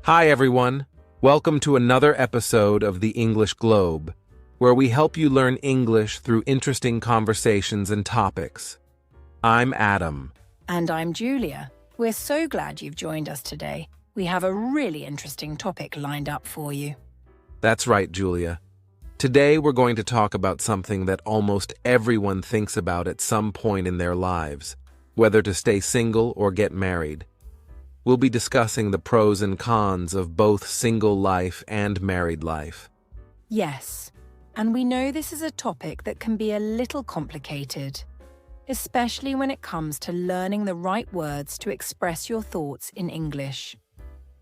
Hi everyone, welcome to another episode of the English Globe, where we help you learn English through interesting conversations and topics. I'm Adam. And I'm Julia. We're so glad you've joined us today. We have a really interesting topic lined up for you. That's right, Julia. Today we're going to talk about something that almost everyone thinks about at some point in their lives, whether to stay single or get married. We'll be discussing the pros and cons of both single life and married life. Yes, and we know this is a topic that can be a little complicated, especially when it comes to learning the right words to express your thoughts in English.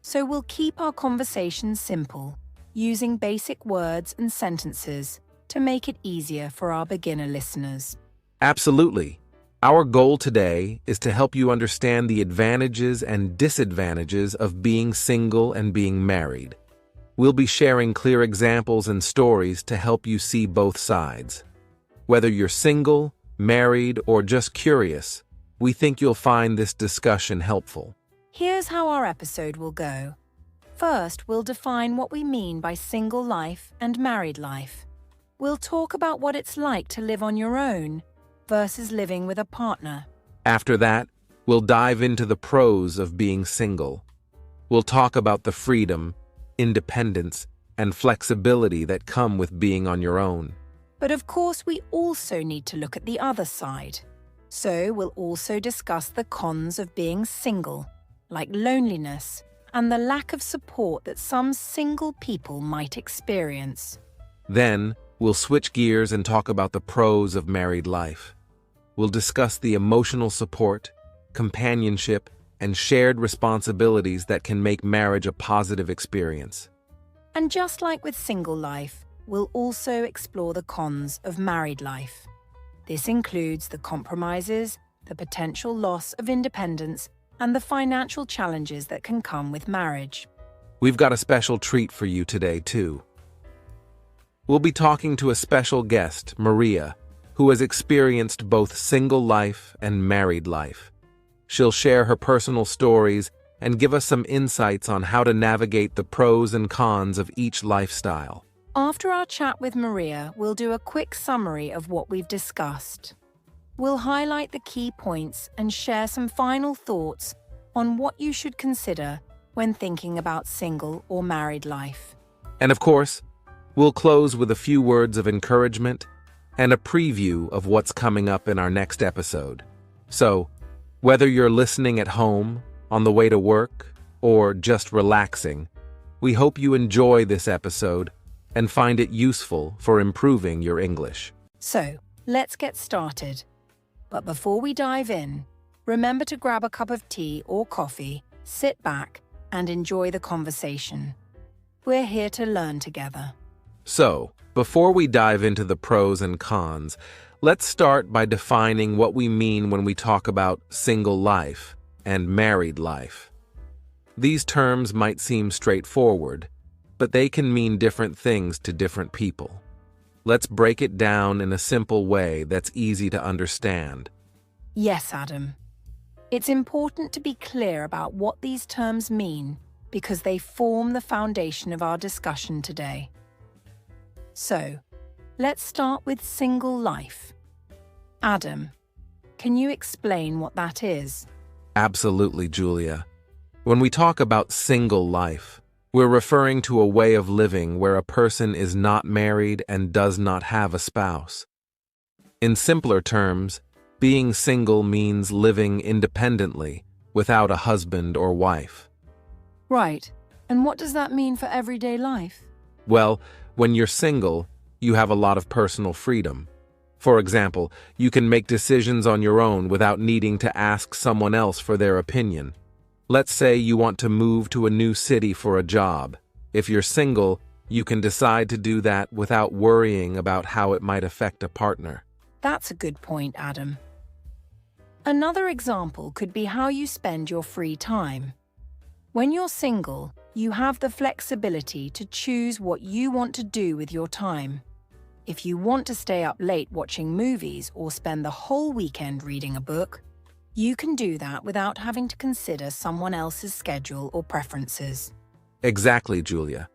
So we'll keep our conversation simple, using basic words and sentences to make it easier for our beginner listeners. Absolutely. Our goal today is to help you understand the advantages and disadvantages of being single and being married. We'll be sharing clear examples and stories to help you see both sides. Whether you're single, married, or just curious, we think you'll find this discussion helpful. Here's how our episode will go. First, we'll define what we mean by single life and married life. We'll talk about what it's like to live on your own versus living with a partner. After that, we'll dive into the pros of being single. We'll talk about the freedom, independence, and flexibility that come with being on your own. But of course, we also need to look at the other side. So we'll also discuss the cons of being single, like loneliness, and the lack of support that some single people might experience. Then, we'll switch gears and talk about the pros of married life. We'll discuss the emotional support, companionship, and shared responsibilities that can make marriage a positive experience. And just like with single life, we'll also explore the cons of married life. This includes the compromises, the potential loss of independence, and the financial challenges that can come with marriage. We've got a special treat for you today, too. We'll be talking to a special guest, Maria, who has experienced both single life and married life. She'll share her personal stories and give us some insights on how to navigate the pros and cons of each lifestyle. After our chat with Maria, we'll do a quick summary of what we've discussed. We'll highlight the key points and share some final thoughts on what you should consider when thinking about single or married life. And of course, we'll close with a few words of encouragement and a preview of what's coming up in our next episode. So, whether you're listening at home, on the way to work, or just relaxing, we hope you enjoy this episode and find it useful for improving your English. So, let's get started. But before we dive in, remember to grab a cup of tea or coffee, sit back, and enjoy the conversation. We're here to learn together. So, before we dive into the pros and cons, let's start by defining what we mean when we talk about single life and married life. These terms might seem straightforward, but they can mean different things to different people. Let's break it down in a simple way that's easy to understand. Yes, Adam. It's important to be clear about what these terms mean because they form the foundation of our discussion today. So, let's start with single life. Adam, can you explain what that is? Absolutely, Julia. When we talk about single life, we're referring to a way of living where a person is not married and does not have a spouse. In simpler terms, being single means living independently, without a husband or wife. Right. And what does that mean for everyday life? Well, when you're single, you have a lot of personal freedom. For example, you can make decisions on your own without needing to ask someone else for their opinion. Let's say you want to move to a new city for a job. If you're single, you can decide to do that without worrying about how it might affect a partner. That's a good point, Adam. Another example could be how you spend your free time. When you're single, you have the flexibility to choose what you want to do with your time. If you want to stay up late watching movies or spend the whole weekend reading a book, you can do that without having to consider someone else's schedule or preferences. Exactly, Julia.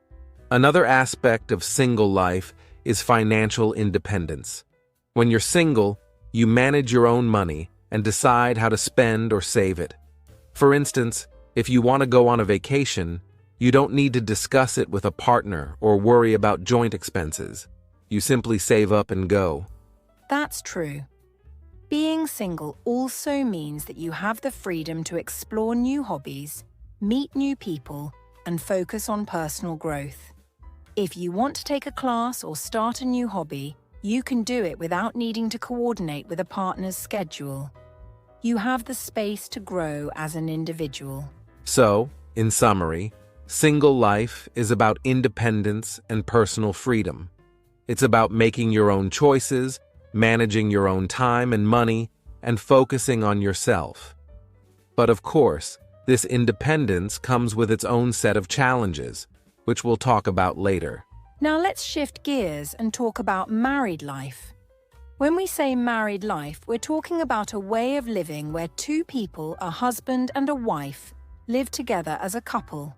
Another aspect of single life is financial independence. When you're single, you manage your own money and decide how to spend or save it. For instance, if you want to go on a vacation, you don't need to discuss it with a partner or worry about joint expenses. You simply save up and go. That's true. Being single also means that you have the freedom to explore new hobbies, meet new people, and focus on personal growth. If you want to take a class or start a new hobby, you can do it without needing to coordinate with a partner's schedule. You have the space to grow as an individual. So, in summary, single life is about independence and personal freedom. It's about making your own choices, managing your own time and money, and focusing on yourself. But of course, this independence comes with its own set of challenges, which we'll talk about later. Now let's shift gears and talk about married life. When we say married life, we're talking about a way of living where two people, a husband and a wife, live together as a couple.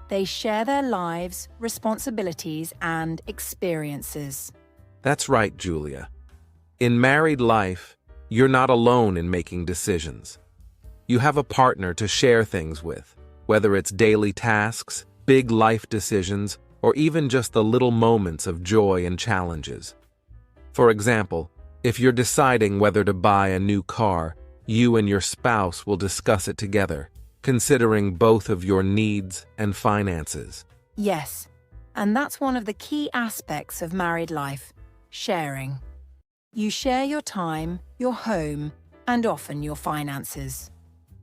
They share their lives, responsibilities, and experiences. That's right, Julia. In married life, you're not alone in making decisions. You have a partner to share things with, whether it's daily tasks, big life decisions, or even just the little moments of joy and challenges. For example, if you're deciding whether to buy a new car, you and your spouse will discuss it together, considering both of your needs and finances. Yes, and that's one of the key aspects of married life, sharing. You share your time, your home, and often your finances.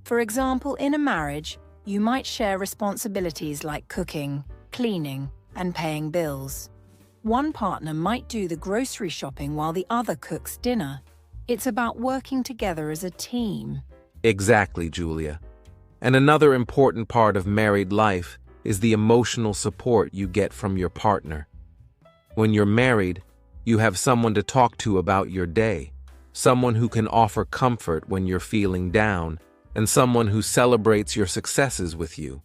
For example, in a marriage, you might share responsibilities like cooking, cleaning, and paying bills. One partner might do the grocery shopping while the other cooks dinner. It's about working together as a team. Exactly, Julia. And another important part of married life is the emotional support you get from your partner. When you're married, you have someone to talk to about your day, someone who can offer comfort when you're feeling down, and someone who celebrates your successes with you.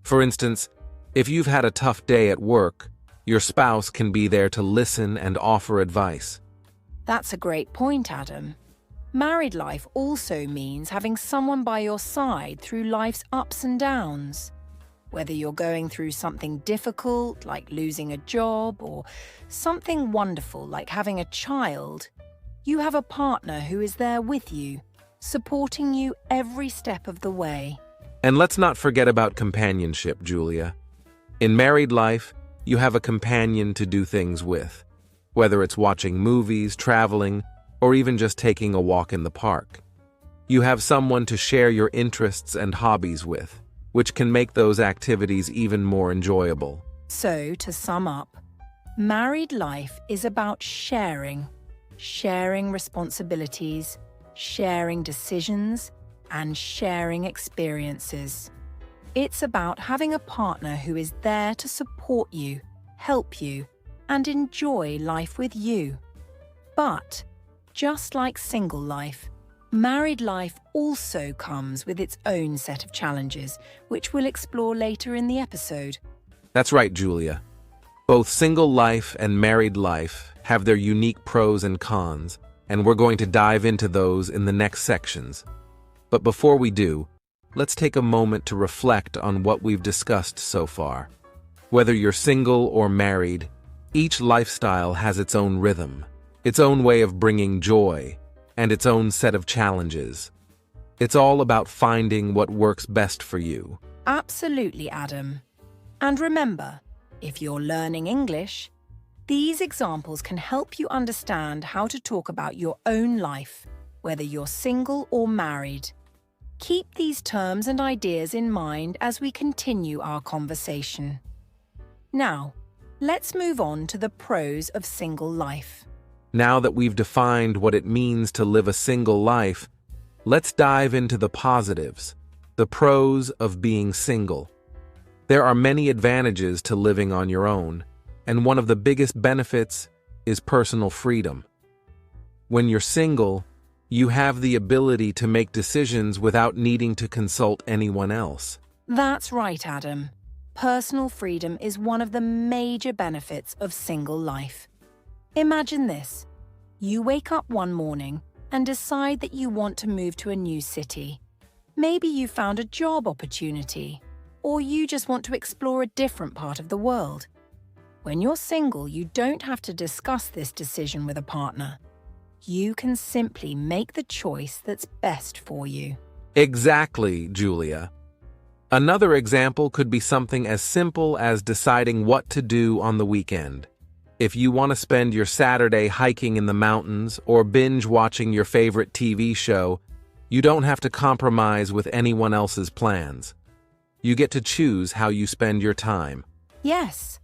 For instance, if you've had a tough day at work, your spouse can be there to listen and offer advice. That's a great point, Adam. Married life also means having someone by your side through life's ups and downs. Whether you're going through something difficult, like losing a job, or something wonderful, like having a child, you have a partner who is there with you, supporting you every step of the way. And let's not forget about companionship, Julia. In married life, you have a companion to do things with, whether it's watching movies, traveling, or even just taking a walk in the park. You have someone to share your interests and hobbies with, which can make those activities even more enjoyable. So, to sum up, married life is about sharing responsibilities, sharing decisions, and sharing experiences. It's about having a partner who is there to support you, help you, and enjoy life with you. But, just like single life, married life also comes with its own set of challenges, which we'll explore later in the episode. That's right, Julia. Both single life and married life have their unique pros and cons, and we're going to dive into those in the next sections. But before we do, let's take a moment to reflect on what we've discussed so far. Whether you're single or married, each lifestyle has its own rhythm, its own way of bringing joy, and its own set of challenges. It's all about finding what works best for you. Absolutely, Adam. And remember, if you're learning English, these examples can help you understand how to talk about your own life, whether you're single or married. Keep these terms and ideas in mind as we continue our conversation. Now, let's move on to the pros of single life. Now that we've defined what it means to live a single life, let's dive into the positives, the pros of being single. There are many advantages to living on your own, and one of the biggest benefits is personal freedom. When you're single, you have the ability to make decisions without needing to consult anyone else. That's right, Adam. personal freedom is one of the major benefits of single life. Imagine this. You wake up one morning and decide that you want to move to a new city. Maybe you found a job opportunity, or you just want to explore a different part of the world. When you're single, you don't have to discuss this decision with a partner. You can simply make the choice that's best for you. Exactly, Julia. Another example could be something as simple as deciding what to do on the weekend. If you want to spend your Saturday hiking in the mountains or binge watching your favorite TV show, you don't have to compromise with anyone else's plans. You get to choose how you spend your time. Yes,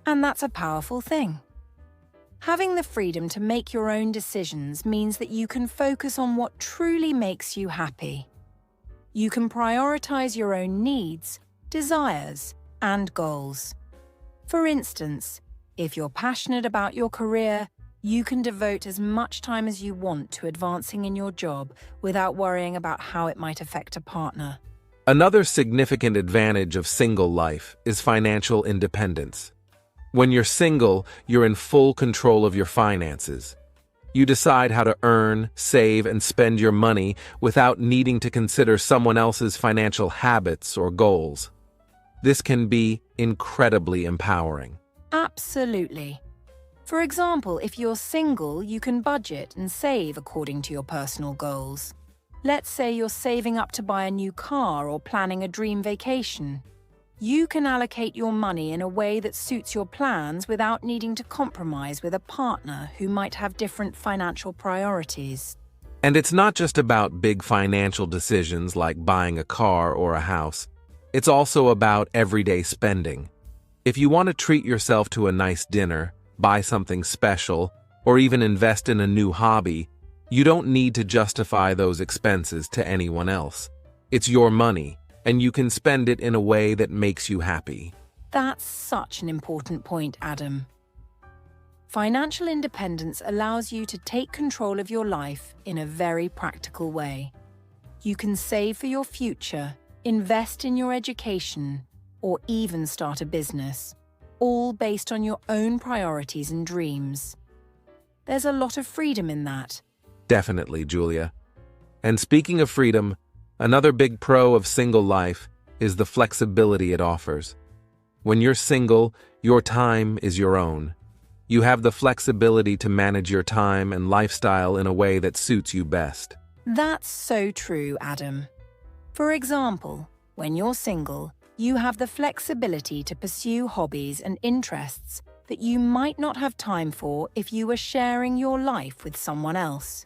and that's a powerful thing. Having the freedom to make your own decisions means that you can focus on what truly makes you happy. You can prioritize your own needs, desires, and goals. For instance, if you're passionate about your career, you can devote as much time as you want to advancing in your job without worrying about how it might affect a partner. Another significant advantage of single life is financial independence. When you're single, you're in full control of your finances. You decide how to earn, save, and spend your money without needing to consider someone else's financial habits or goals. This can be incredibly empowering. Absolutely. For example, if you're single, you can budget and save according to your personal goals. Let's say you're saving up to buy a new car or planning a dream vacation. You can allocate your money in a way that suits your plans without needing to compromise with a partner who might have different financial priorities. And it's not just about big financial decisions like buying a car or a house. It's also about everyday spending. If you want to treat yourself to a nice dinner, buy something special, or even invest in a new hobby, you don't need to justify those expenses to anyone else. It's your money, and you can spend it in a way that makes you happy. That's such an important point, Adam. Financial independence allows you to take control of your life in a very practical way. You can save for your future, invest in your education, or even start a business, all based on your own priorities and dreams. There's a lot of freedom in that. Definitely, Julia. And speaking of freedom, another big pro of single life is the flexibility it offers. When you're single, your time is your own. You have the flexibility to manage your time and lifestyle in a way that suits you best. That's so true, Adam. For example, when you're single, you have the flexibility to pursue hobbies and interests that you might not have time for if you were sharing your life with someone else.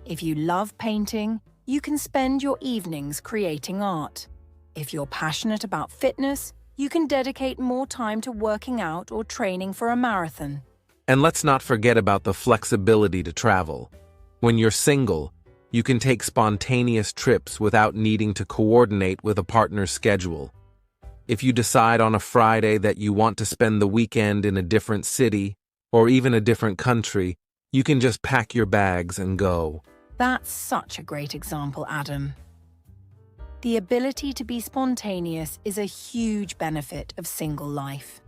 If you love painting, you can spend your evenings creating art. If you're passionate about fitness, you can dedicate more time to working out or training for a marathon. And let's not forget about the flexibility to travel. When you're single, you can take spontaneous trips without needing to coordinate with a partner's schedule. If you decide on a Friday that you want to spend the weekend in a different city or even a different country, you can just pack your bags and go. That's such a great example, Adam. The ability to be spontaneous is a huge benefit of single life.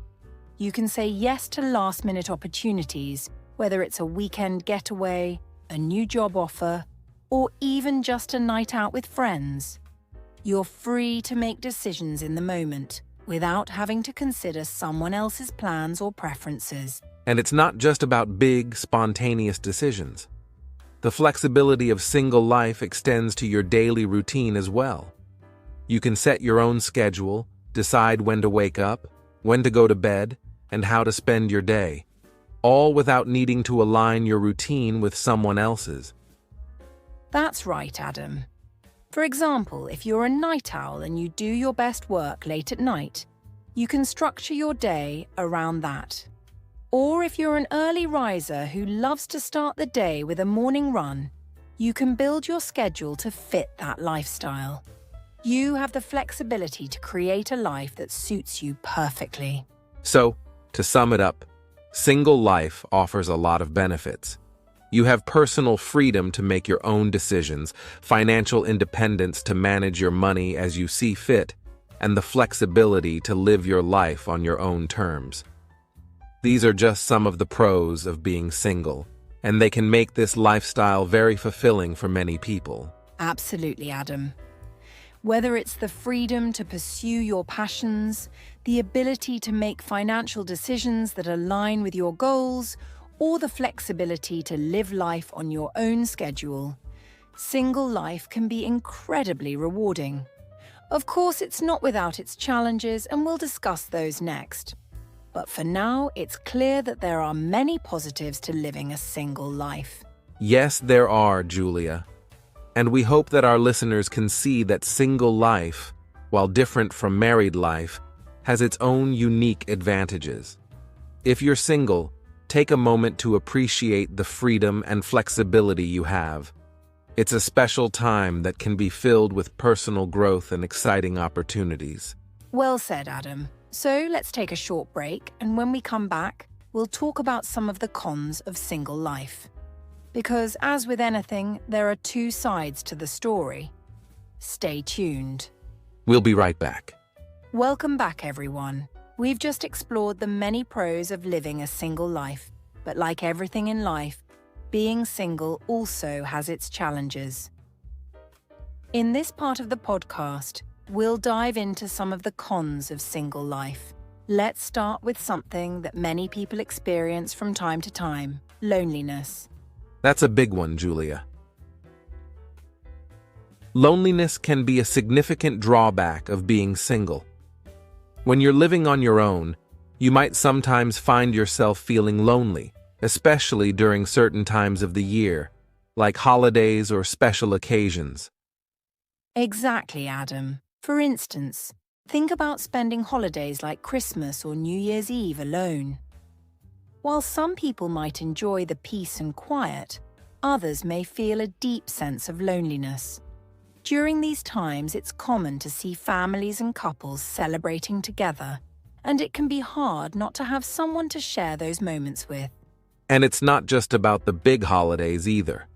You can say yes to last-minute opportunities, whether it's a weekend getaway, a new job offer, or even just a night out with friends. You're free to make decisions in the moment without having to consider someone else's plans or preferences. And it's not just about big, spontaneous decisions. The flexibility of single life extends to your daily routine as well. You can set your own schedule, decide when to wake up, when to go to bed, and how to spend your day, all without needing to align your routine with someone else's. That's right, Adam. For example, if you're a night owl and you do your best work late at night, you can structure your day around that. Or if you're an early riser who loves to start the day with a morning run, you can build your schedule to fit that lifestyle. You have the flexibility to create a life that suits you perfectly. So, to sum it up, single life offers a lot of benefits. You have personal freedom to make your own decisions, financial independence to manage your money as you see fit, and the flexibility to live your life on your own terms. These are just some of the pros of being single, and they can make this lifestyle very fulfilling for many people. Absolutely, Adam. Whether it's the freedom to pursue your passions, the ability to make financial decisions that align with your goals, or the flexibility to live life on your own schedule, single life can be incredibly rewarding. Of course, it's not without its challenges, and we'll discuss those next. But for now, it's clear that there are many positives to living a single life. Yes, there are, Julia. And we hope that our listeners can see that single life, while different from married life, has its own unique advantages. If you're single, take a moment to appreciate the freedom and flexibility you have. It's a special time that can be filled with personal growth and exciting opportunities. Well said, Adam. So let's take a short break, and when we come back, we'll talk about some of the cons of single life. Because as with anything, there are two sides to the story. Stay tuned. We'll be right back. Welcome back, everyone. We've just explored the many pros of living a single life, but like everything in life, being single also has its challenges. In this part of the podcast, we'll dive into some of the cons of single life. Let's start with something that many people experience from time to time: loneliness. That's a big one, Julia. Loneliness can be a significant drawback of being single. When you're living on your own, you might sometimes find yourself feeling lonely, especially during certain times of the year, like holidays or special occasions. Exactly, Adam. For instance, think about spending holidays like Christmas or New Year's Eve alone. While some people might enjoy the peace and quiet, others may feel a deep sense of loneliness. During these times, it's common to see families and couples celebrating together, and it can be hard not to have someone to share those moments with. And it's not just about the big holidays either.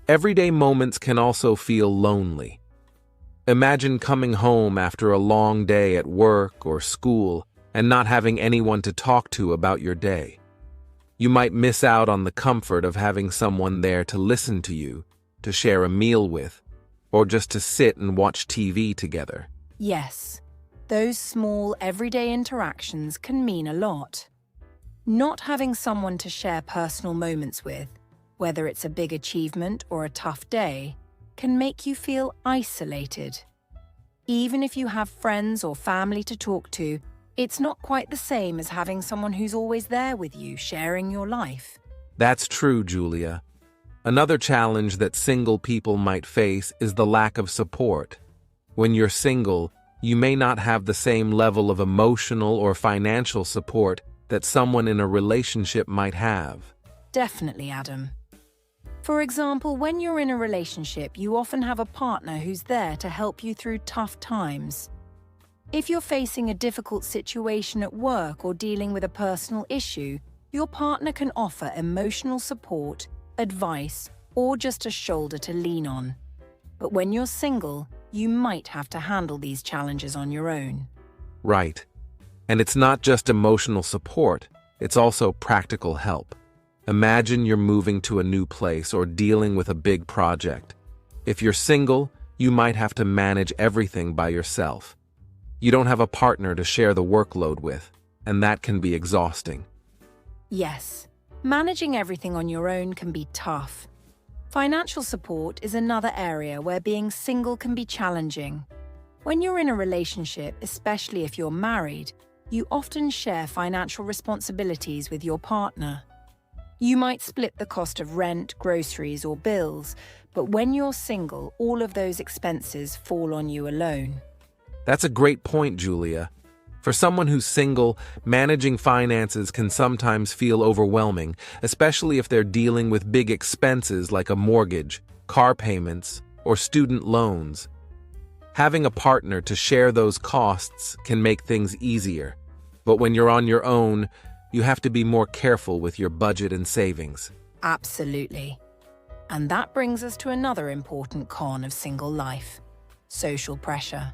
Everyday moments can also feel lonely. Imagine coming home after a long day at work or school and not having anyone to talk to about your day. You might miss out on the comfort of having someone there to listen to you, to share a meal with, or just to sit and watch TV together. Yes, those small everyday interactions can mean a lot. Not having someone to share personal moments with, whether it's a big achievement or a tough day, can make you feel isolated. Even if you have friends or family to talk to, it's not quite the same as having someone who's always there with you, sharing your life. That's true, Julia. Another challenge that single people might face is the lack of support. When you're single, you may not have the same level of emotional or financial support that someone in a relationship might have. Definitely, Adam. For example, when you're in a relationship, you often have a partner who's there to help you through tough times. If you're facing a difficult situation at work or dealing with a personal issue, your partner can offer emotional support, advice, or just a shoulder to lean on. But when you're single, you might have to handle these challenges on your own. Right. And it's not just emotional support, it's also practical help. Imagine you're moving to a new place or dealing with a big project. If you're single, you might have to manage everything by yourself. You don't have a partner to share the workload with, and that can be exhausting. Yes, managing everything on your own can be tough. Financial support is another area where being single can be challenging. When you're in a relationship, especially if you're married, you often share financial responsibilities with your partner. You might split the cost of rent, groceries, or bills, but when you're single, all of those expenses fall on you alone. That's a great point, Julia. For someone who's single, managing finances can sometimes feel overwhelming, especially if they're dealing with big expenses like a mortgage, car payments, or student loans. Having a partner to share those costs can make things easier, but when you're on your own, you have to be more careful with your budget and savings. Absolutely. And that brings us to another important con of single life: social pressure.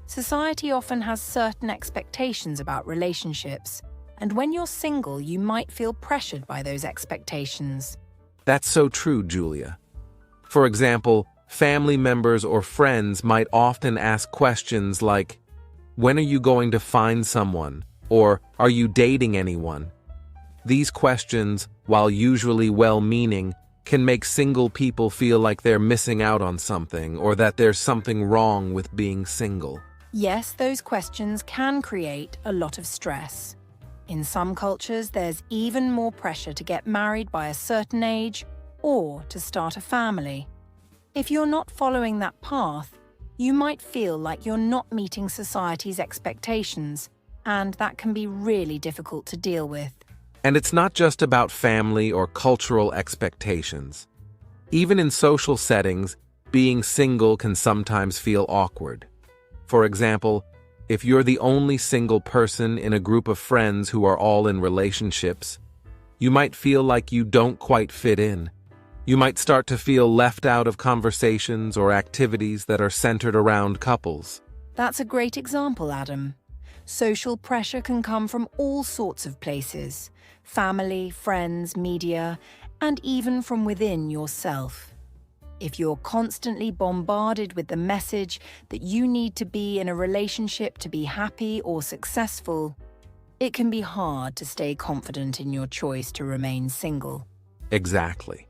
Society often has certain expectations about relationships, and when you're single, you might feel pressured by those expectations. That's so true, Julia. For example, family members or friends might often ask questions like, "When are you going to find someone?" or "Are you dating anyone?" These questions, while usually well-meaning, can make single people feel like they're missing out on something or that there's something wrong with being single. Yes, those questions can create a lot of stress. In some cultures, there's even more pressure to get married by a certain age or to start a family. If you're not following that path, you might feel like you're not meeting society's expectations, and that can be really difficult to deal with. And it's not just about family or cultural expectations. Even in social settings, being single can sometimes feel awkward. For example, if you're the only single person in a group of friends who are all in relationships, you might feel like you don't quite fit in. You might start to feel left out of conversations or activities that are centered around couples. That's a great example, Adam. Social pressure can come from all sorts of places: family, friends, media, and even from within yourself. If you're constantly bombarded with the message that you need to be in a relationship to be happy or successful, it can be hard to stay confident in your choice to remain single. Exactly.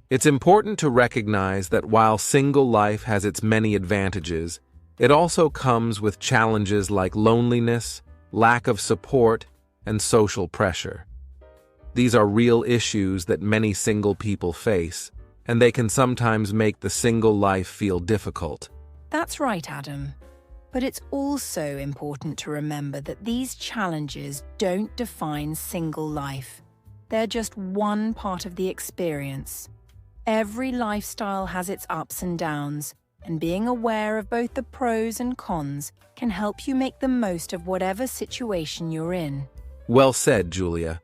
It's important to recognize that while single life has its many advantages, it also comes with challenges like loneliness, lack of support, and social pressure. These are real issues that many single people face, and they can sometimes make the single life feel difficult. That's right, Adam. But it's also important to remember that these challenges don't define single life. They're just one part of the experience. Every lifestyle has its ups and downs, and being aware of both the pros and cons can help you make the most of whatever situation you're in. Well said, Julia.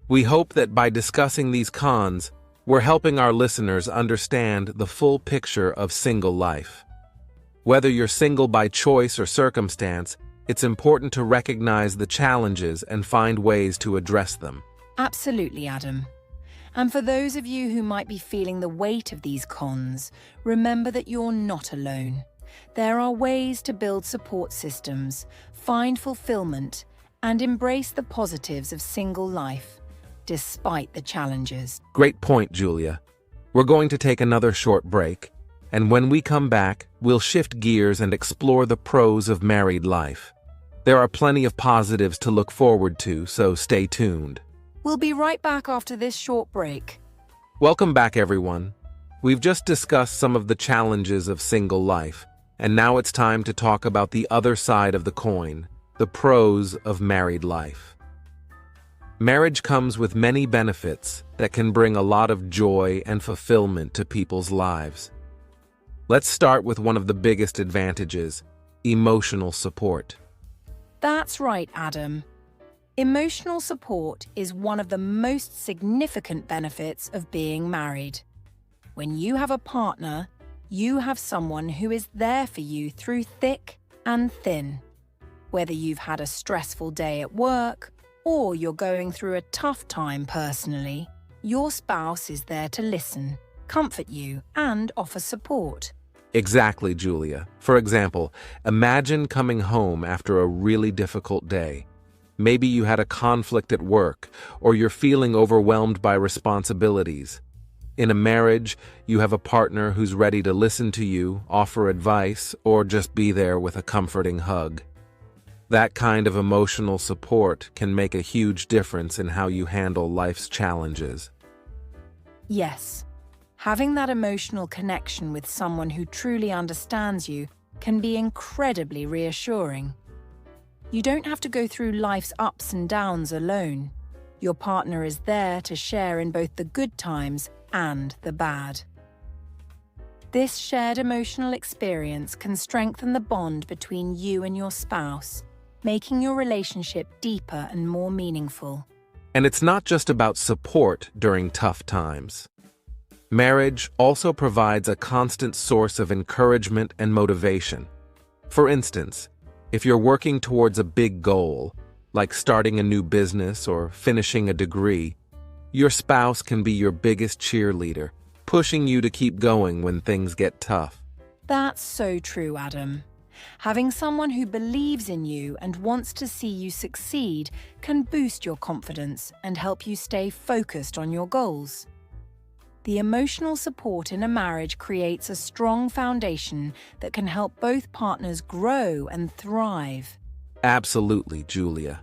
We hope that by discussing these cons, we're helping our listeners understand the full picture of single life. Whether you're single by choice or circumstance, it's important to recognize the challenges and find ways to address them. Absolutely, Adam. And for those of you who might be feeling the weight of these cons, remember that you're not alone. There are ways to build support systems, find fulfillment, and embrace the positives of single life, despite the challenges. Great point, Julia. We're going to take another short break, and when we come back, we'll shift gears and explore the pros of married life. There are plenty of positives to look forward to, so stay tuned. We'll be right back after this short break. Welcome back, everyone. We've just discussed some of the challenges of single life, and now it's time to talk about the other side of the coin, the pros of married life. Marriage comes with many benefits that can bring a lot of joy and fulfillment to people's lives. Let's start with one of the biggest advantages: emotional support. That's right, Adam. Emotional support is one of the most significant benefits of being married. When you have a partner, you have someone who is there for you through thick and thin. Whether you've had a stressful day at work or you're going through a tough time personally, your spouse is there to listen, comfort you, and offer support. Exactly, Julia. For example, imagine coming home after a really difficult day. Maybe you had a conflict at work, or you're feeling overwhelmed by responsibilities. In a marriage, you have a partner who's ready to listen to you, offer advice, or just be there with a comforting hug. That kind of emotional support can make a huge difference in how you handle life's challenges. Yes, having that emotional connection with someone who truly understands you can be incredibly reassuring. You don't have to go through life's ups and downs alone. Your partner is there to share in both the good times and the bad. This shared emotional experience can strengthen the bond between you and your spouse, making your relationship deeper and more meaningful. And it's not just about support during tough times. Marriage also provides a constant source of encouragement and motivation. For instance, if you're working towards a big goal, like starting a new business or finishing a degree, your spouse can be your biggest cheerleader, pushing you to keep going when things get tough. That's so true, Adam. Having someone who believes in you and wants to see you succeed can boost your confidence and help you stay focused on your goals. The emotional support in a marriage creates a strong foundation that can help both partners grow and thrive. Absolutely, Julia.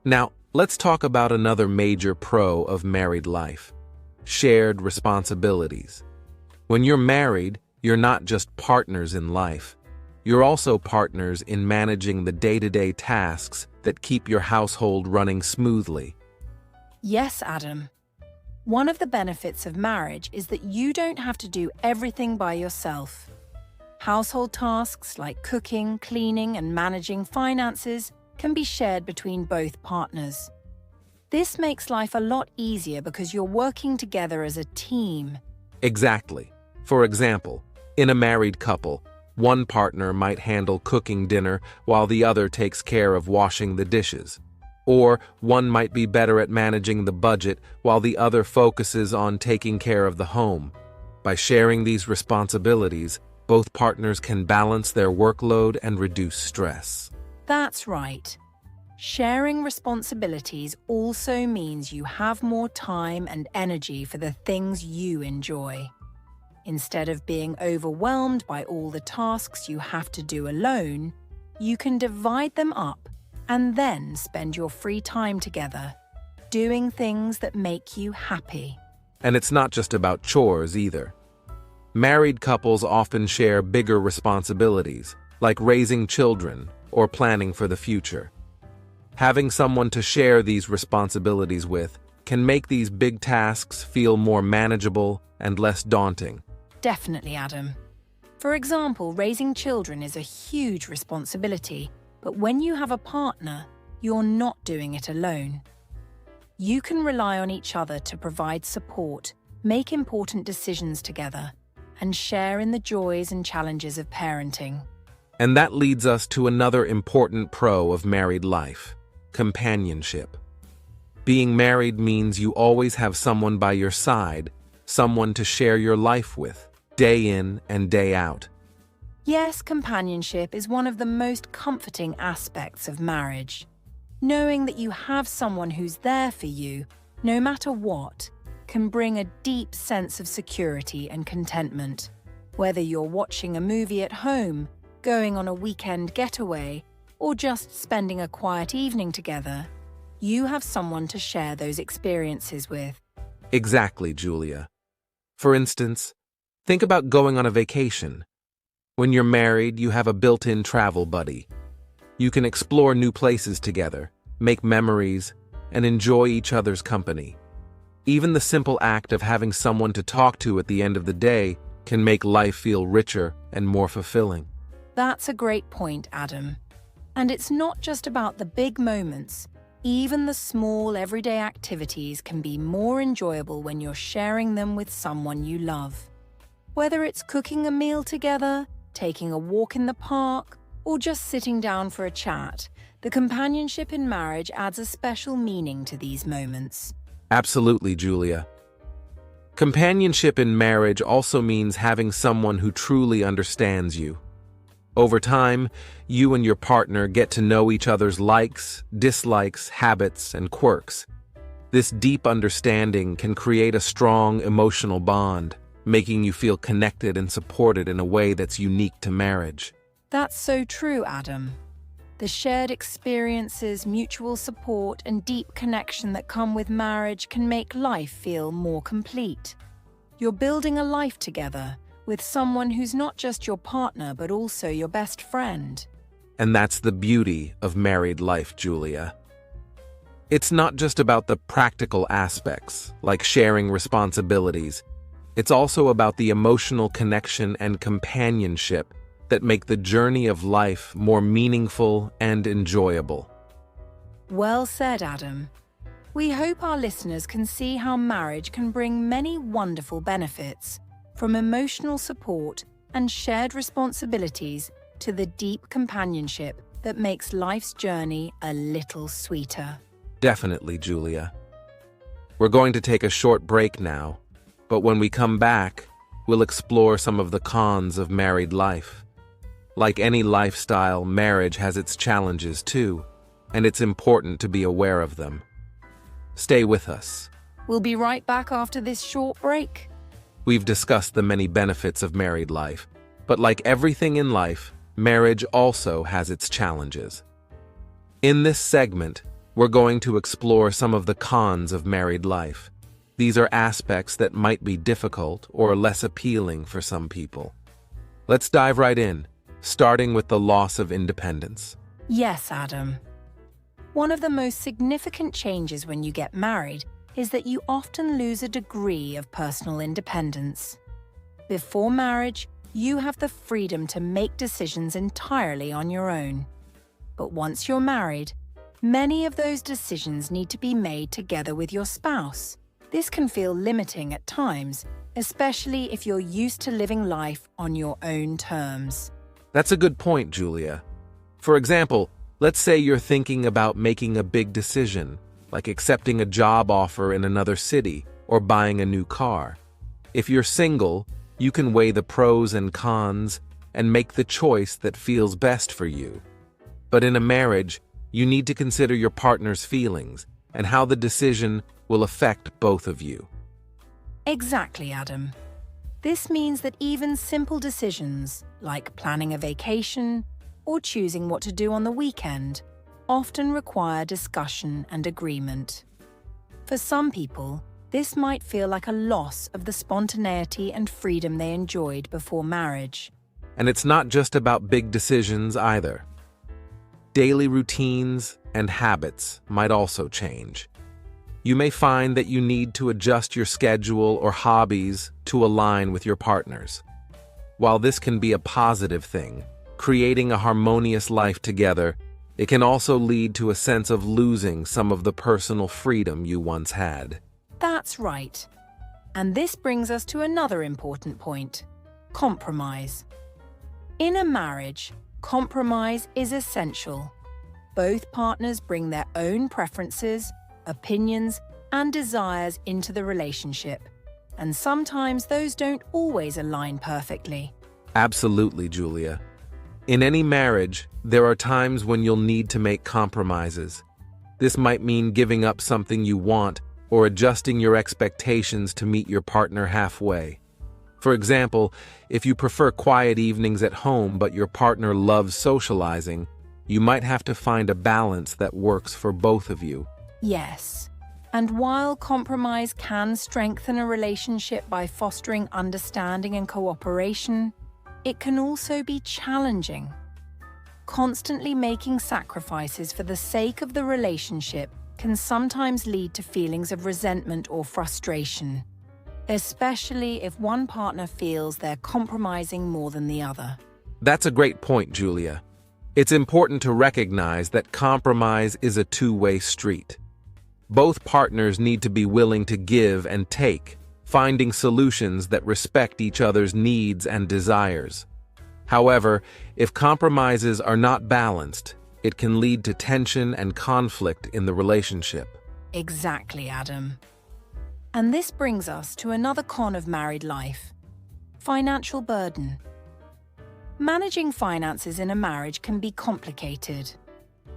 Now, let's talk about another major pro of married life: shared responsibilities. When you're married, you're not just partners in life. You're also partners in managing the day-to-day tasks that keep your household running smoothly. Yes, Adam. One of the benefits of marriage is that you don't have to do everything by yourself. Household tasks like cooking, cleaning, and managing finances can be shared between both partners. This makes life a lot easier because you're working together as a team. Exactly. For example, in a married couple, one partner might handle cooking dinner while the other takes care of washing the dishes. Or one might be better at managing the budget while the other focuses on taking care of the home. By sharing these responsibilities, both partners can balance their workload and reduce stress. That's right. Sharing responsibilities also means you have more time and energy for the things you enjoy. Instead of being overwhelmed by all the tasks you have to do alone, you can divide them up and then spend your free time together, doing things that make you happy. And it's not just about chores either. Married couples often share bigger responsibilities, like raising children or planning for the future. Having someone to share these responsibilities with can make these big tasks feel more manageable and less daunting. Definitely, Adam. For example, raising children is a huge responsibility, but when you have a partner, you're not doing it alone. You can rely on each other to provide support, make important decisions together, and share in the joys and challenges of parenting. And that leads us to another important pro of married life: companionship. Being married means you always have someone by your side, someone to share your life with, day in and day out. Yes, companionship is one of the most comforting aspects of marriage. Knowing that you have someone who's there for you, no matter what, can bring a deep sense of security and contentment. Whether you're watching a movie at home, going on a weekend getaway, or just spending a quiet evening together, you have someone to share those experiences with. Exactly, Julia. For instance, think about going on a vacation. When you're married, you have a built-in travel buddy. You can explore new places together, make memories, and enjoy each other's company. Even the simple act of having someone to talk to at the end of the day can make life feel richer and more fulfilling. That's a great point, Adam. And it's not just about the big moments. Even the small, everyday activities can be more enjoyable when you're sharing them with someone you love. Whether it's cooking a meal together, taking a walk in the park, or just sitting down for a chat, the companionship in marriage adds a special meaning to these moments. Absolutely, Julia. Companionship in marriage also means having someone who truly understands you. Over time, you and your partner get to know each other's likes, dislikes, habits, and quirks. This deep understanding can create a strong emotional bond, making you feel connected and supported in a way that's unique to marriage. That's so true, Adam. The shared experiences, mutual support, and deep connection that come with marriage can make life feel more complete. You're building a life together with someone who's not just your partner but also your best friend. And that's the beauty of married life, Julia. It's not just about the practical aspects, like sharing responsibilities. It's also about the emotional connection and companionship that make the journey of life more meaningful and enjoyable. Well said, Adam. We hope our listeners can see how marriage can bring many wonderful benefits, from emotional support and shared responsibilities to the deep companionship that makes life's journey a little sweeter. Definitely, Julia. We're going to take a short break now, but when we come back, we'll explore some of the cons of married life. Like any lifestyle, marriage has its challenges too, and it's important to be aware of them. Stay with us. We'll be right back after this short break. We've discussed the many benefits of married life, but like everything in life, marriage also has its challenges. In this segment, we're going to explore some of the cons of married life. These are aspects that might be difficult or less appealing for some people. Let's dive right in, starting with the loss of independence. Yes, Adam. One of the most significant changes when you get married is that you often lose a degree of personal independence. Before marriage, you have the freedom to make decisions entirely on your own. But once you're married, many of those decisions need to be made together with your spouse. This can feel limiting at times, especially if you're used to living life on your own terms. That's a good point, Julia. For example, let's say you're thinking about making a big decision, like accepting a job offer in another city or buying a new car. If you're single, you can weigh the pros and cons and make the choice that feels best for you. But in a marriage, you need to consider your partner's feelings and how the decision will affect both of you. Exactly, Adam. This means that even simple decisions, like planning a vacation or choosing what to do on the weekend, often require discussion and agreement. For some people, this might feel like a loss of the spontaneity and freedom they enjoyed before marriage. And it's not just about big decisions either. Daily routines and habits might also change. You may find that you need to adjust your schedule or hobbies to align with your partner's. While this can be a positive thing, creating a harmonious life together, it can also lead to a sense of losing some of the personal freedom you once had. That's right. And this brings us to another important point: compromise. In a marriage, compromise is essential. Both partners bring their own preferences, opinions, and desires into the relationship, and sometimes those don't always align perfectly. Absolutely, Julia. In any marriage, there are times when you'll need to make compromises. This might mean giving up something you want or adjusting your expectations to meet your partner halfway. For example, if you prefer quiet evenings at home but your partner loves socializing, you might have to find a balance that works for both of you. Yes. And while compromise can strengthen a relationship by fostering understanding and cooperation, it can also be challenging. Constantly making sacrifices for the sake of the relationship can sometimes lead to feelings of resentment or frustration, especially if one partner feels they're compromising more than the other. That's a great point, Julia. It's important to recognize that compromise is a two-way street. Both partners need to be willing to give and take, finding solutions that respect each other's needs and desires. However, if compromises are not balanced, it can lead to tension and conflict in the relationship. Exactly, Adam. And this brings us to another con of married life: financial burden. Managing finances in a marriage can be complicated.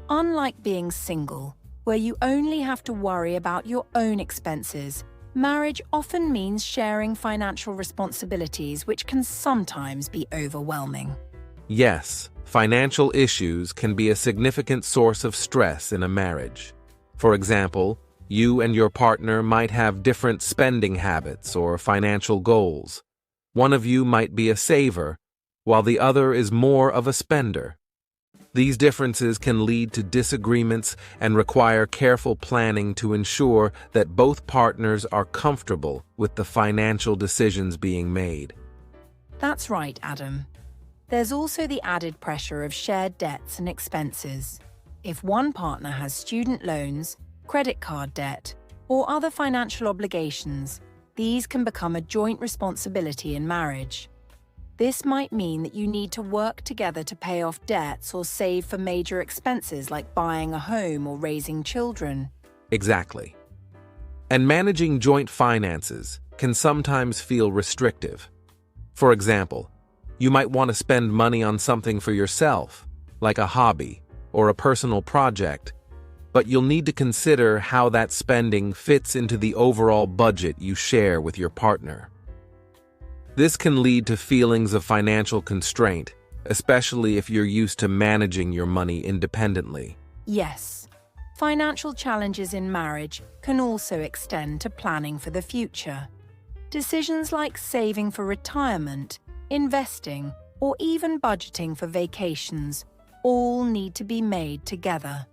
Unlike being single, where you only have to worry about your own expenses, marriage often means sharing financial responsibilities, which can sometimes be overwhelming. Yes, financial issues can be a significant source of stress in a marriage. For example, you and your partner might have different spending habits or financial goals. One of you might be a saver, while the other is more of a spender. These differences can lead to disagreements and require careful planning to ensure that both partners are comfortable with the financial decisions being made. That's right, Adam. There's also the added pressure of shared debts and expenses. If one partner has student loans, credit card debt, or other financial obligations, these can become a joint responsibility in marriage. This might mean that you need to work together to pay off debts or save for major expenses like buying a home or raising children. Exactly. And managing joint finances can sometimes feel restrictive. For example, you might want to spend money on something for yourself, like a hobby or a personal project, but you'll need to consider how that spending fits into the overall budget you share with your partner. This can lead to feelings of financial constraint, especially if you're used to managing your money independently. Yes, financial challenges in marriage can also extend to planning for the future. Decisions like saving for retirement, investing, or even budgeting for vacations all need to be made together.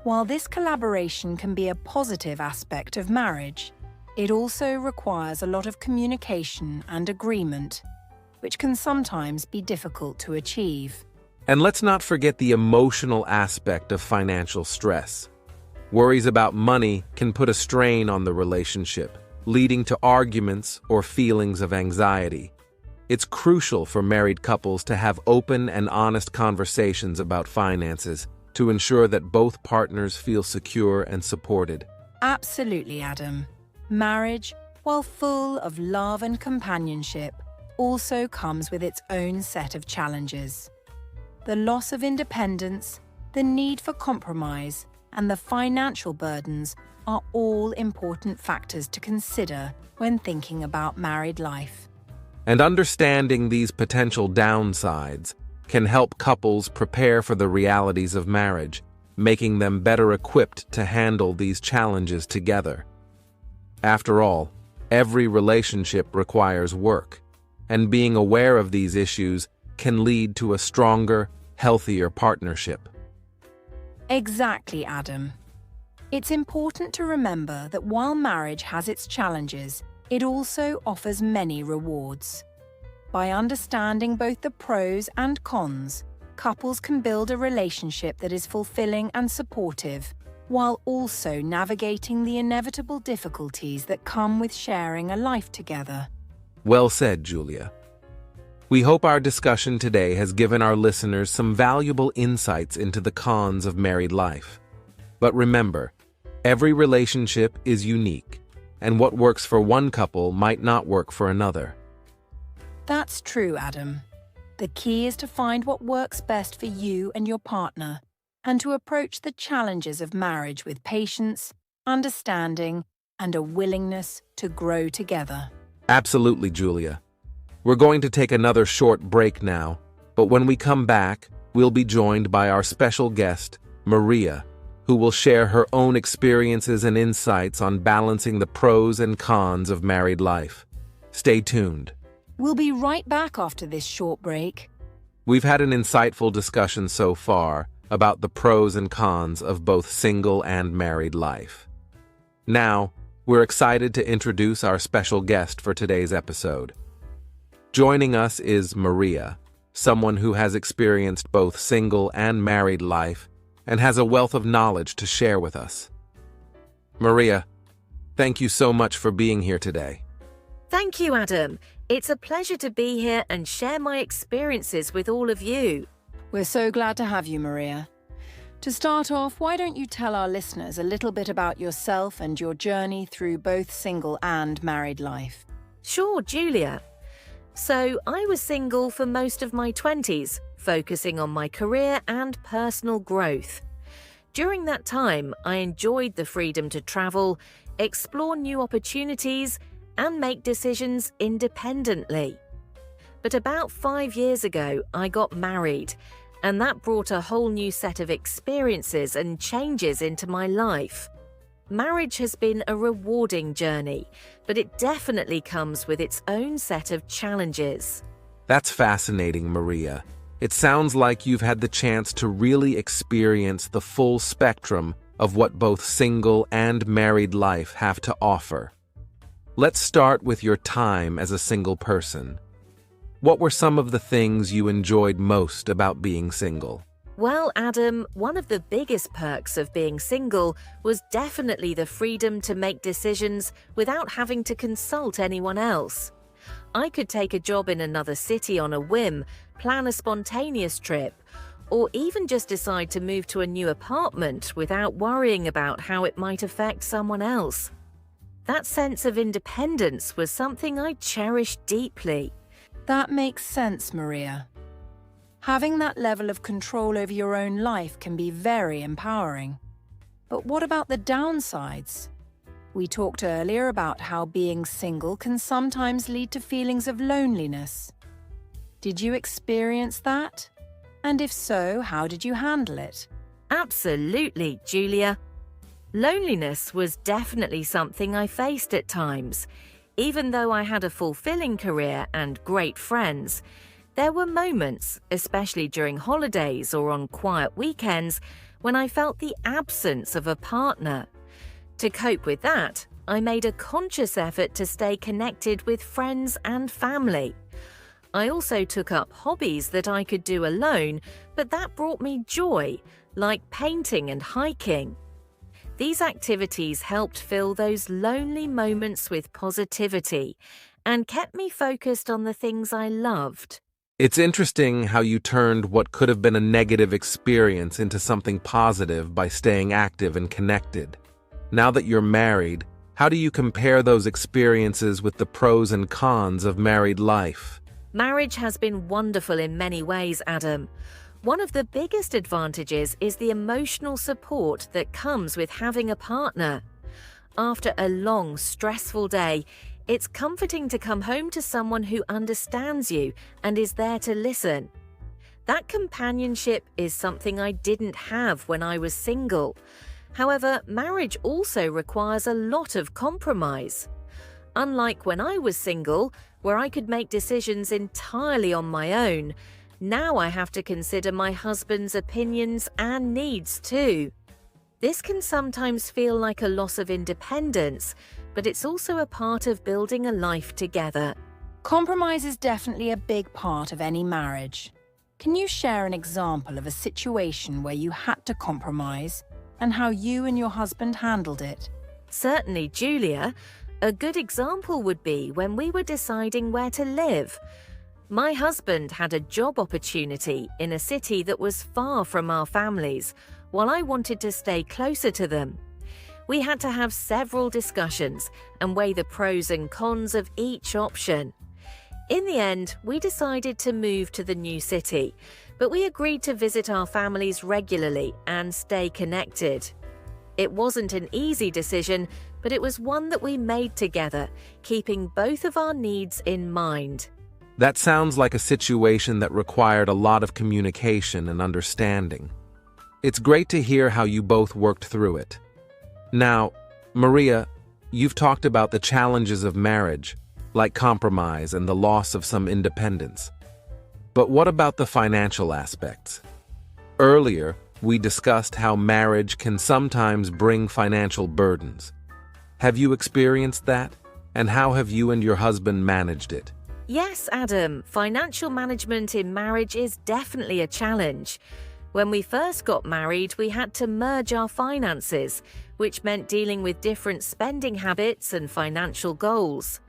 While this collaboration can be a positive aspect of marriage, it also requires a lot of communication and agreement, which can sometimes be difficult to achieve. And let's not forget the emotional aspect of financial stress. Worries about money can put a strain on the relationship, leading to arguments or feelings of anxiety. It's crucial for married couples to have open and honest conversations about finances to ensure that both partners feel secure and supported. Absolutely, Adam. Marriage, while full of love and companionship, also comes with its own set of challenges. The loss of independence, the need for compromise, and the financial burdens are all important factors to consider when thinking about married life. And understanding these potential downsides can help couples prepare for the realities of marriage, making them better equipped to handle these challenges together. After all, every relationship requires work, and being aware of these issues can lead to a stronger, healthier partnership. Exactly, Adam. It's important to remember that while marriage has its challenges, it also offers many rewards. By understanding both the pros and cons, couples can build a relationship that is fulfilling and supportive, while also navigating the inevitable difficulties that come with sharing a life together. Well said, Julia. We hope our discussion today has given our listeners some valuable insights into the cons of married life. But remember, every relationship is unique, and what works for one couple might not work for another. That's true, Adam. The key is to find what works best for you and your partner, and to approach the challenges of marriage with patience, understanding, and a willingness to grow together. Absolutely, Julia. We're going to take another short break now, but when we come back, we'll be joined by our special guest, Maria, who will share her own experiences and insights on balancing the pros and cons of married life. Stay tuned. We'll be right back after this short break. We've had an insightful discussion so far about the pros and cons of both single and married life. Now, we're excited to introduce our special guest for today's episode. Joining us is Maria, someone who has experienced both single and married life and has a wealth of knowledge to share with us. Maria, thank you so much for being here today. Thank you, Adam. It's a pleasure to be here and share my experiences with all of you. We're so glad to have you, Maria. To start off, why don't you tell our listeners a little bit about yourself and your journey through both single and married life? Sure, Julia. So, I was single for most of my 20s, focusing on my career and personal growth. During that time, I enjoyed the freedom to travel, explore new opportunities, and make decisions independently. But about 5 years ago, I got married, and that brought a whole new set of experiences and changes into my life. Marriage has been a rewarding journey, but it definitely comes with its own set of challenges. That's fascinating, Maria. It sounds like you've had the chance to really experience the full spectrum of what both single and married life have to offer. Let's start with your time as a single person. What were some of the things you enjoyed most about being single? Well, Adam, one of the biggest perks of being single was definitely the freedom to make decisions without having to consult anyone else. I could take a job in another city on a whim, plan a spontaneous trip, or even just decide to move to a new apartment without worrying about how it might affect someone else. That sense of independence was something I cherished deeply. That makes sense, Maria. Having that level of control over your own life can be very empowering. But what about the downsides? We talked earlier about how being single can sometimes lead to feelings of loneliness. Did you experience that? And if so, how did you handle it? Absolutely, Julia. Loneliness was definitely something I faced at times. Even though I had a fulfilling career and great friends, there were moments, especially during holidays or on quiet weekends, when I felt the absence of a partner. To cope with that, I made a conscious effort to stay connected with friends and family. I also took up hobbies that I could do alone, but that brought me joy, like painting and hiking. These activities helped fill those lonely moments with positivity and kept me focused on the things I loved. It's interesting how you turned what could have been a negative experience into something positive by staying active and connected. Now that you're married, how do you compare those experiences with the pros and cons of married life? Marriage has been wonderful in many ways, Adam. One of the biggest advantages is the emotional support that comes with having a partner. After a long, stressful day, it's comforting to come home to someone who understands you and is there to listen. That companionship is something I didn't have when I was single. However, marriage also requires a lot of compromise. Unlike when I was single, where I could make decisions entirely on my own, now I have to consider my husband's opinions and needs too. This can sometimes feel like a loss of independence, but it's also a part of building a life together. Compromise is definitely a big part of any marriage. Can you share an example of a situation where you had to compromise and how you and your husband handled it? Certainly, Julia. A good example would be when we were deciding where to live. My husband had a job opportunity in a city that was far from our families, while I wanted to stay closer to them. We had to have several discussions and weigh the pros and cons of each option. In the end, we decided to move to the new city, but we agreed to visit our families regularly and stay connected. It wasn't an easy decision, but it was one that we made together, keeping both of our needs in mind. That sounds like a situation that required a lot of communication and understanding. It's great to hear how you both worked through it. Now, Maria, you've talked about the challenges of marriage, like compromise and the loss of some independence. But what about the financial aspects? Earlier, we discussed how marriage can sometimes bring financial burdens. Have you experienced that? And how have you and your husband managed it? Yes, Adam, financial management in marriage is definitely a challenge. When we first got married, we had to merge our finances, which meant dealing with different spending habits and financial goals.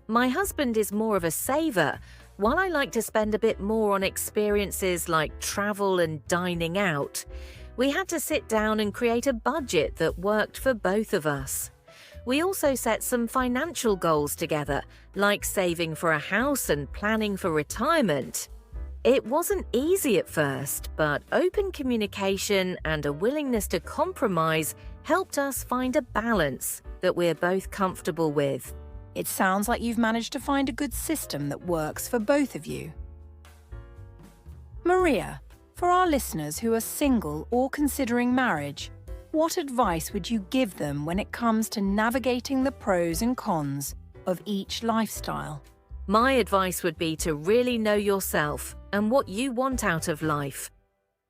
My husband is more of a saver, while I like to spend a bit more on experiences like travel and dining out. We had to sit down and create a budget that worked for both of us. We also set some financial goals together, like saving for a house and planning for retirement. It wasn't easy at first, but open communication and a willingness to compromise helped us find a balance that we're both comfortable with. It sounds like you've managed to find a good system that works for both of you. Maria, for our listeners who are single or considering marriage, what advice would you give them when it comes to navigating the pros and cons of each lifestyle? My advice would be to really know yourself and what you want out of life.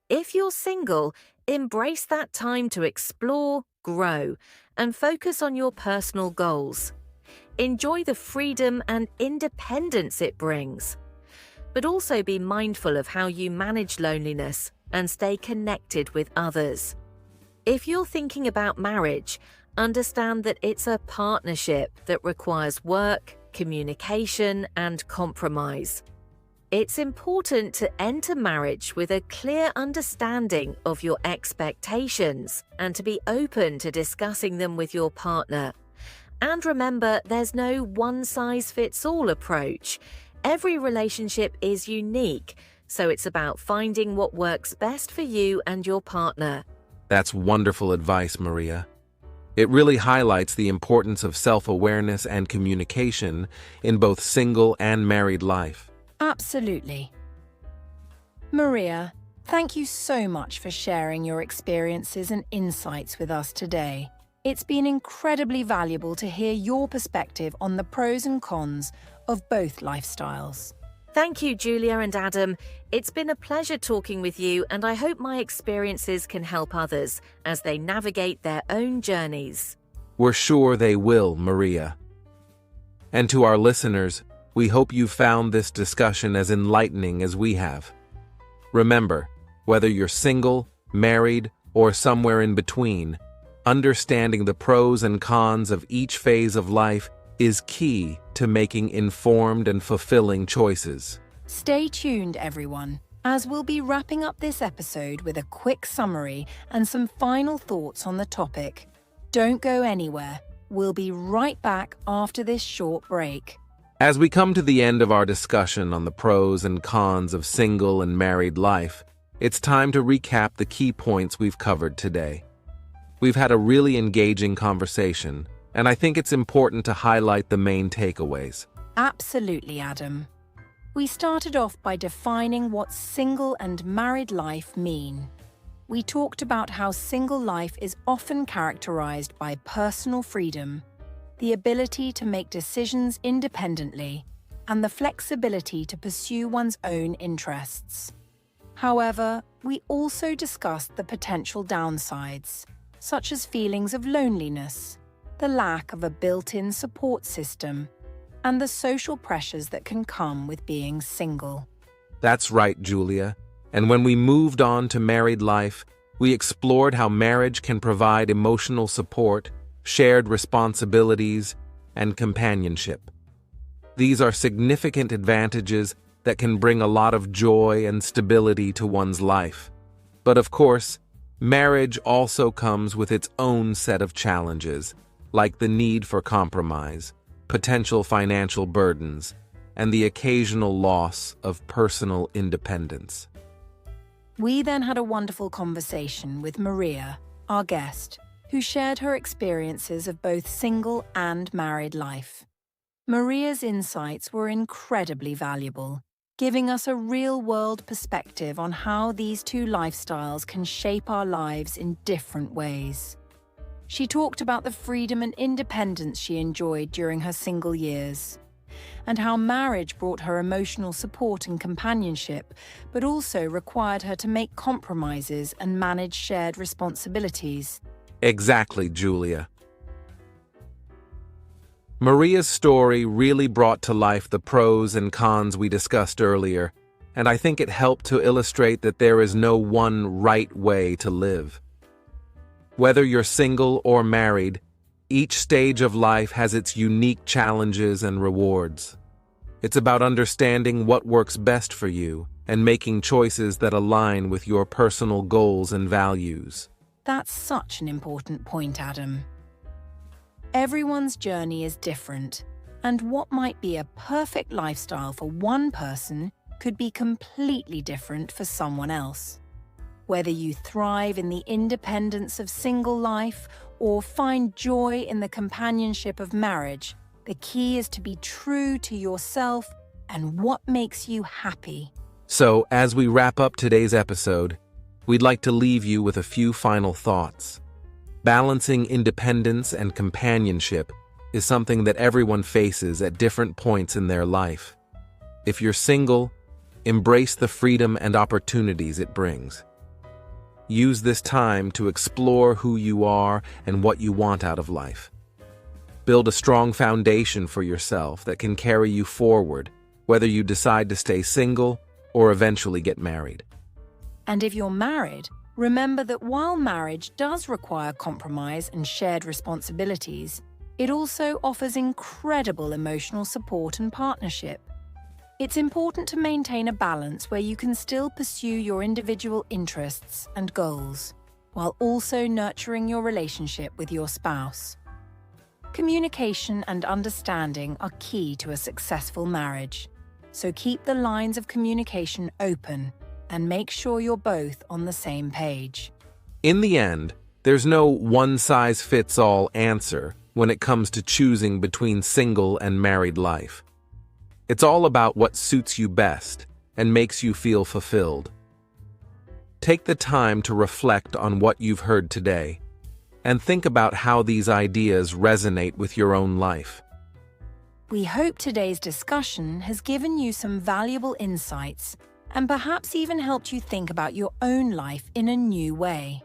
If you're single, embrace that time to explore, grow, and focus on your personal goals. Enjoy the freedom and independence it brings. But also be mindful of how you manage loneliness and stay connected with others. If you're thinking about marriage, understand that it's a partnership that requires work, communication, and compromise. It's important to enter marriage with a clear understanding of your expectations and to be open to discussing them with your partner. And remember, there's no one-size-fits-all approach. Every relationship is unique, so it's about finding what works best for you and your partner. That's wonderful advice, Maria. It really highlights the importance of self-awareness and communication in both single and married life. Absolutely. Maria, thank you so much for sharing your experiences and insights with us today. It's been incredibly valuable to hear your perspective on the pros and cons of both lifestyles. Thank you, Julia and Adam. It's been a pleasure talking with you, and I hope my experiences can help others as they navigate their own journeys. We're sure they will, Maria. And to our listeners, we hope you found this discussion as enlightening as we have. Remember, whether you're single, married, or somewhere in between, understanding the pros and cons of each phase of life is key to making informed and fulfilling choices. Stay tuned, everyone, as we'll be wrapping up this episode with a quick summary and some final thoughts on the topic. Don't go anywhere. We'll be right back after this short break. As we come to the end of our discussion on the pros and cons of single and married life, it's time to recap the key points we've covered today. We've had a really engaging conversation, and I think it's important to highlight the main takeaways. Absolutely, Adam. We started off by defining what single and married life mean. We talked about how single life is often characterized by personal freedom, the ability to make decisions independently, and the flexibility to pursue one's own interests. However, we also discussed the potential downsides, such as feelings of loneliness, the lack of a built-in support system, and the social pressures that can come with being single. That's right, Julia. And when we moved on to married life, we explored how marriage can provide emotional support, shared responsibilities, and companionship. These are significant advantages that can bring a lot of joy and stability to one's life. But of course, marriage also comes with its own set of challenges, like the need for compromise, potential financial burdens, and the occasional loss of personal independence. We then had a wonderful conversation with Maria, our guest, who shared her experiences of both single and married life. Maria's insights were incredibly valuable, giving us a real-world perspective on how these two lifestyles can shape our lives in different ways. She talked about the freedom and independence she enjoyed during her single years, and how marriage brought her emotional support and companionship, but also required her to make compromises and manage shared responsibilities. Exactly, Julia. Maria's story really brought to life the pros and cons we discussed earlier, and I think it helped to illustrate that there is no one right way to live. Whether you're single or married, each stage of life has its unique challenges and rewards. It's about understanding what works best for you and making choices that align with your personal goals and values. That's such an important point, Adam. Everyone's journey is different, and what might be a perfect lifestyle for one person could be completely different for someone else. Whether you thrive in the independence of single life or find joy in the companionship of marriage, the key is to be true to yourself and what makes you happy. So, as we wrap up today's episode, we'd like to leave you with a few final thoughts. Balancing independence and companionship is something that everyone faces at different points in their life. If you're single, embrace the freedom and opportunities it brings. Use this time to explore who you are and what you want out of life. Build a strong foundation for yourself that can carry you forward, whether you decide to stay single or eventually get married. And if you're married, remember that while marriage does require compromise and shared responsibilities, It also offers incredible emotional support and partnership. It's important to maintain a balance where you can still pursue your individual interests and goals, while also nurturing your relationship with your spouse. Communication and understanding are key to a successful marriage, so keep the lines of communication open and make sure you're both on the same page. In the end, there's no one-size-fits-all answer when it comes to choosing between single and married life. It's all about what suits you best and makes you feel fulfilled. Take the time to reflect on what you've heard today and think about how these ideas resonate with your own life. We hope today's discussion has given you some valuable insights and perhaps even helped you think about your own life in a new way.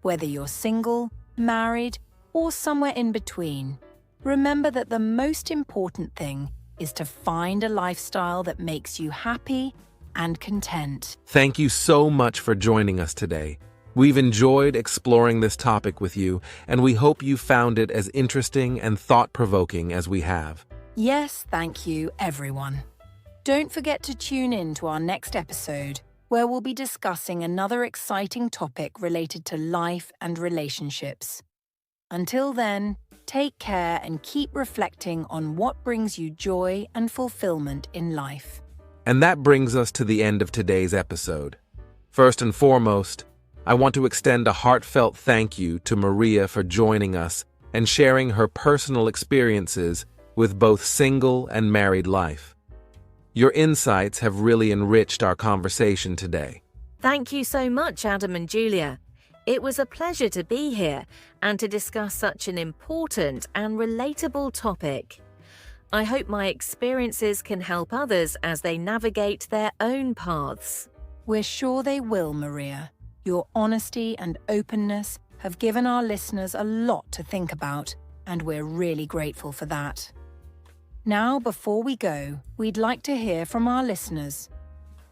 Whether you're single, married, or somewhere in between, remember that the most important thing is to find a lifestyle that makes you happy and content. Thank you so much for joining us today. We've enjoyed exploring this topic with you, and we hope you found it as interesting and thought-provoking as we have. Yes, thank you, everyone. Don't forget to tune in to our next episode, where we'll be discussing another exciting topic related to life and relationships. Until then, take care and keep reflecting on what brings you joy and fulfillment in life. And that brings us to the end of today's episode. First and foremost, I want to extend a heartfelt thank you to Maria for joining us and sharing her personal experiences with both single and married life. Your insights have really enriched our conversation today. Thank you so much, Adam and Julia. It was a pleasure to be here and to discuss such an important and relatable topic. I hope my experiences can help others as they navigate their own paths. We're sure they will, Maria. Your honesty and openness have given our listeners a lot to think about, and we're really grateful for that. Now, before we go, we'd like to hear from our listeners.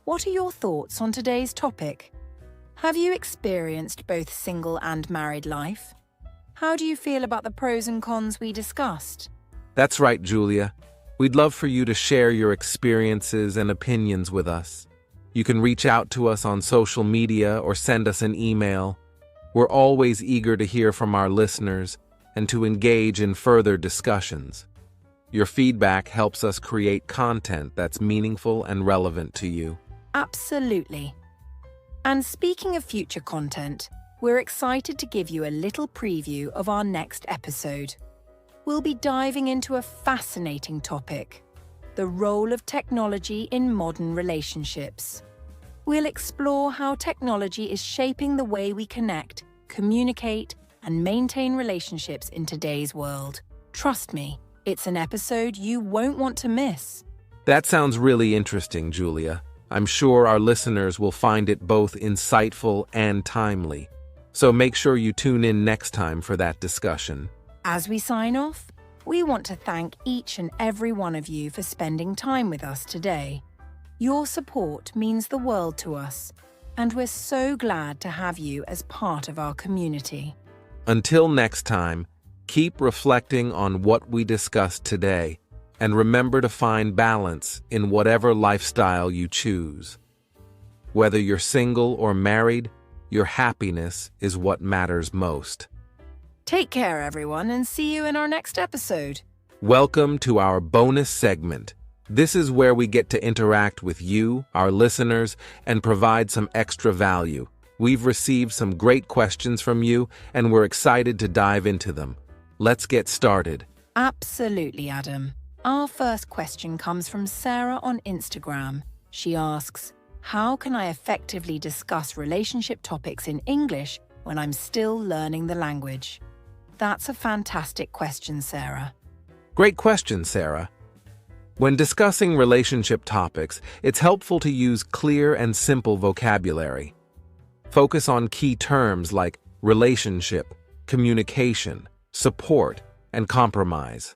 What are your thoughts on today's topic? Have you experienced both single and married life? How do you feel about the pros and cons we discussed? That's right, Julia. We'd love for you to share your experiences and opinions with us. You can reach out to us on social media or send us an email. We're always eager to hear from our listeners and to engage in further discussions. Your feedback helps us create content that's meaningful and relevant to you. Absolutely. And speaking of future content, we're excited to give you a little preview of our next episode. We'll be diving into a fascinating topic: the role of technology in modern relationships. We'll explore how technology is shaping the way we connect, communicate, and maintain relationships in today's world. Trust me, it's an episode you won't want to miss. That sounds really interesting, Julia. I'm sure our listeners will find it both insightful and timely. So make sure you tune in next time for that discussion. As we sign off, we want to thank each and every one of you for spending time with us today. Your support means the world to us, and we're so glad to have you as part of our community. Until next time, keep reflecting on what we discussed today, and remember to find balance in whatever lifestyle you choose. Whether you're single or married, your happiness is what matters most. Take care, everyone, and see you in our next episode. Welcome to our bonus segment. This is where we get to interact with you, our listeners, and provide some extra value. We've received some great questions from you, and we're excited to dive into them. Let's get started. Absolutely, Adam. Our first question comes from Sarah on Instagram. She asks, how can I effectively discuss relationship topics in English when I'm still learning the language? That's a fantastic question, Sarah. Great question, Sarah. When discussing relationship topics, it's helpful to use clear and simple vocabulary. Focus on key terms like relationship, communication, support, and compromise.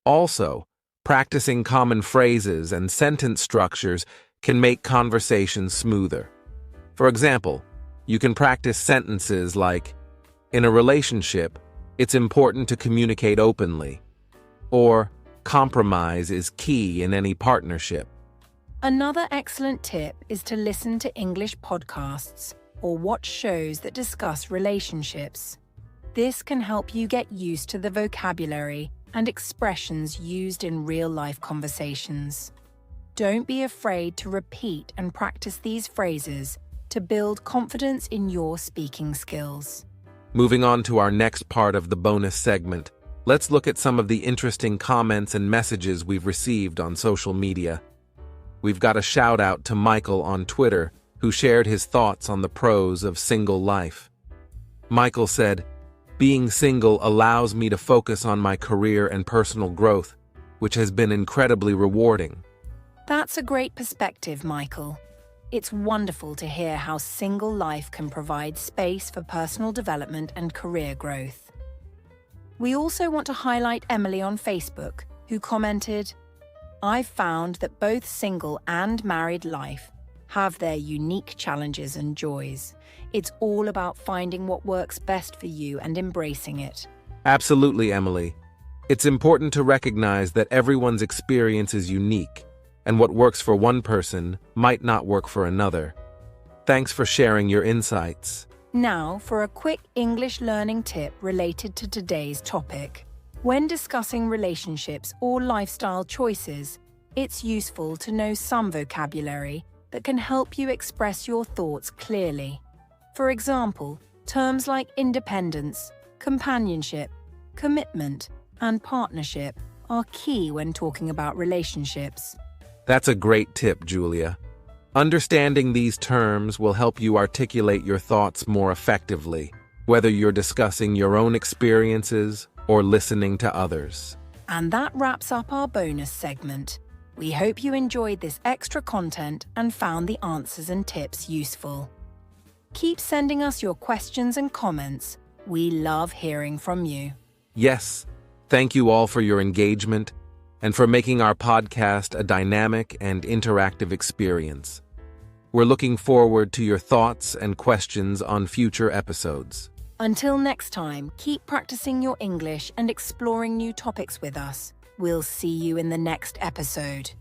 Also, practicing common phrases and sentence structures can make conversations smoother. For example, you can practice sentences like, in a relationship, It's important to communicate openly. Or, compromise is key in any partnership. Another excellent tip is to listen to English podcasts or watch shows that discuss relationships. This can help you get used to the vocabulary and expressions used in real-life conversations. Don't be afraid to repeat and practice these phrases to build confidence in your speaking skills. Moving on to our next part of the bonus segment, let's look at some of the interesting comments and messages we've received on social media. We've got a shout out to Michael on Twitter, who shared his thoughts on the pros of single life. Michael said, "Being single allows me to focus on my career and personal growth, which has been incredibly rewarding." That's a great perspective, Michael. It's wonderful to hear how single life can provide space for personal development and career growth. We also want to highlight Emily on Facebook, who commented, "I've found that both single and married life have their unique challenges and joys. It's all about finding what works best for you and embracing it." Absolutely, Emily. It's important to recognize that everyone's experience is unique, and what works for one person might not work for another. Thanks for sharing your insights. Now for a quick English learning tip related to today's topic. When discussing relationships or lifestyle choices, it's useful to know some vocabulary that can help you express your thoughts clearly. For example, terms like independence, companionship, commitment, and partnership are key when talking about relationships. That's a great tip, Julia. Understanding these terms will help you articulate your thoughts more effectively, whether you're discussing your own experiences or listening to others. And that wraps up our bonus segment. We hope you enjoyed this extra content and found the answers and tips useful. Keep sending us your questions and comments. We love hearing from you. Yes, thank you all for your engagement and for making our podcast a dynamic and interactive experience. We're looking forward to your thoughts and questions on future episodes. Until next time, keep practicing your English and exploring new topics with us. We'll see you in the next episode.